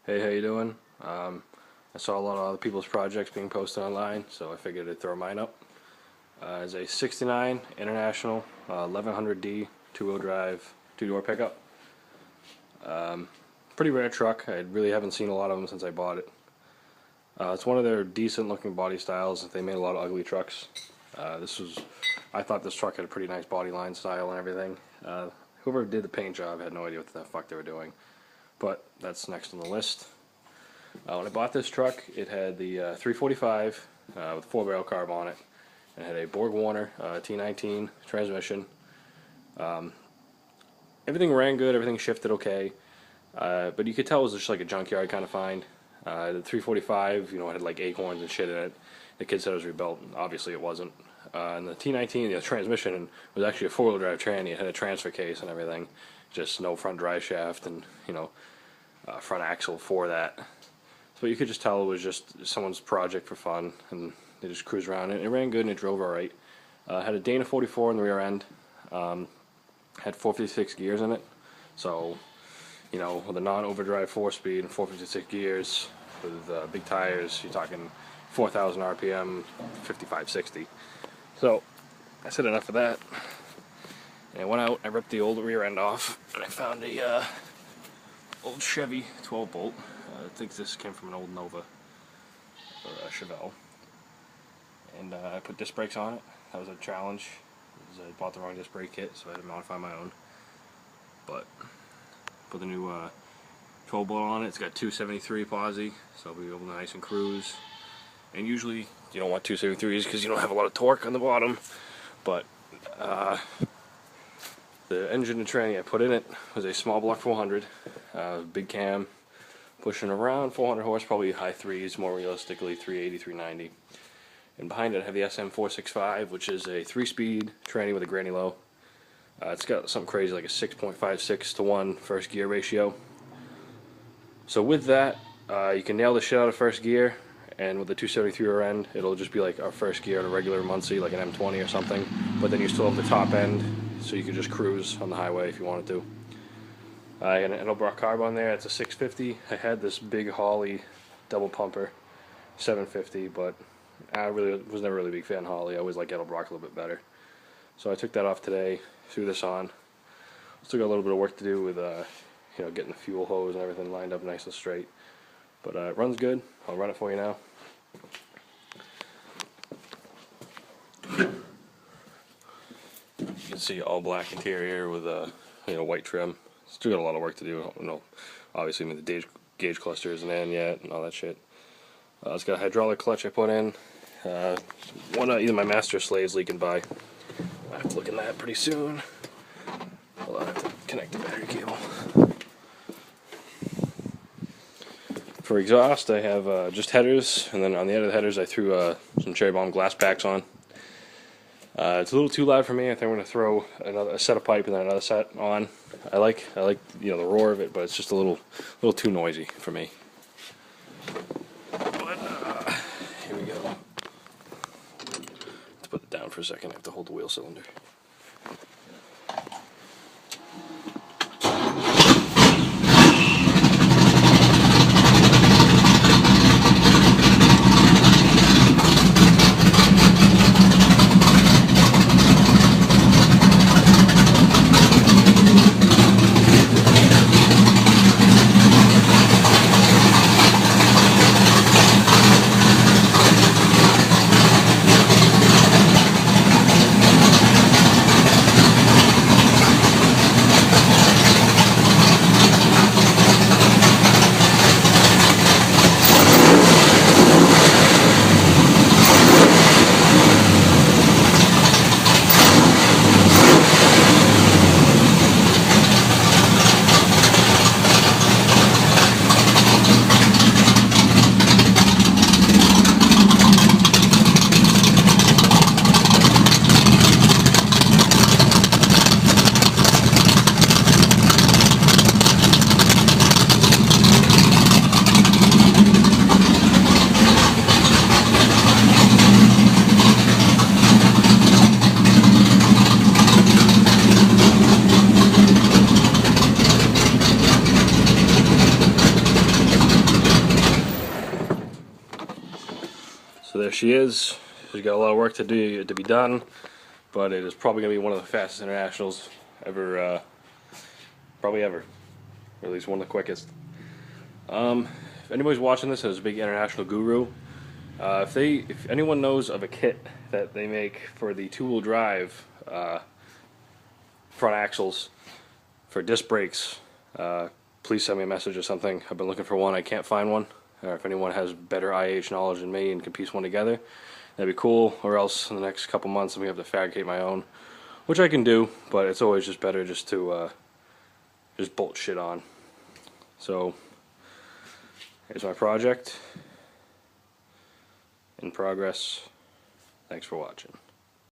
Hey, how you doing? I saw a lot of other people's projects being posted online, so I figured I'd throw mine up. It's a 69 International 1100D two-wheel drive, two-door pickup. Pretty rare truck. I really haven't seen a lot of them since I bought it. It's one of their decent-looking body styles. They made a lot of ugly trucks. I thought this truck had a pretty nice body line style and everything. Whoever did the paint job had no idea what the fuck they were doing. But that's next on the list. When I bought this truck, it had the 345 with 4-barrel carb on it, and it had a Borg Warner T19 transmission. Everything ran good, everything shifted okay, but you could tell it was just like a junkyard kind of find. The 345, it had like acorns and shit in it. The kid said it was rebuilt, and obviously it wasn't. And the T19, the transmission, was actually a 4-wheel drive tranny. It had a transfer case and everything, just no front drive shaft and front axle for that. So you could just tell it was just someone's project for fun, and they just cruised around. It ran good and it drove alright. Had a Dana 44 in the rear end. Had 456 gears in it. So, with a non-overdrive 4-speed and 456 gears with big tires, you're talking 4,000 RPM, 55, 60. So, I said enough of that. And I went out, I ripped the old rear end off, and I found a old Chevy 12-bolt. I think this came from an old Nova, or a Chevelle. And I put disc brakes on it. That was a challenge, because I bought the wrong disc brake kit, so I had to modify my own. But put the new 12-bolt on it. It's got 273 posi, so I'll be able to nice and cruise. And usually you don't want 273s because you don't have a lot of torque on the bottom. But the engine and tranny I put in it was a small block 400, big cam, pushing around 400 horse, probably high threes, more realistically 380, 390. And behind it I have the SM465, which is a 3-speed tranny with a granny low. It's got something crazy like a 6.56 to 1 first gear ratio. So with that, you can nail the shit out of first gear, and with the 273 rear end, it'll just be like our first gear on a regular Muncie, like an M20 or something. But then you still have the top end, so you can just cruise on the highway if you wanted to. I got an Edelbrock carb on there. It's a 650. I had this big Holley double pumper, 750, but I was never really a big fan of Holley. I always like Edelbrock a little bit better. So I took that off today, threw this on. Still got a little bit of work to do with getting the fuel hose and everything lined up nice and straight. But it runs good. I'll run it for you now. You can see all black interior with white trim. Still got a lot of work to do. Obviously, the gauge cluster isn't in yet and all that shit. It's got a hydraulic clutch I put in. Either my master slave's leaking by. I have to look in that pretty soon. Well, I have to connect the battery cable. For exhaust, I have just headers, and then on the end of the headers, I threw some Cherry Bomb glass packs on. It's a little too loud for me. I think I'm going to throw a set of pipe and then another set on. I like the roar of it, but it's just a little too noisy for me. But here we go. Let's put it down for a second. I have to hold the wheel cylinder. So there she is. She's got a lot of work to be done, but it is probably going to be one of the fastest internationals ever, probably ever, or at least one of the quickest. If anybody's watching this and is a big international guru, if anyone knows of a kit that they make for the two-wheel drive front axles for disc brakes, please send me a message or something. I've been looking for one. I can't find one. Or if anyone has better IH knowledge than me and can piece one together, that'd be cool. Or else in the next couple months I'm going to have to fabricate my own, which I can do, but it's always just better just to just bolt shit on. So here's my project in progress. Thanks for watching.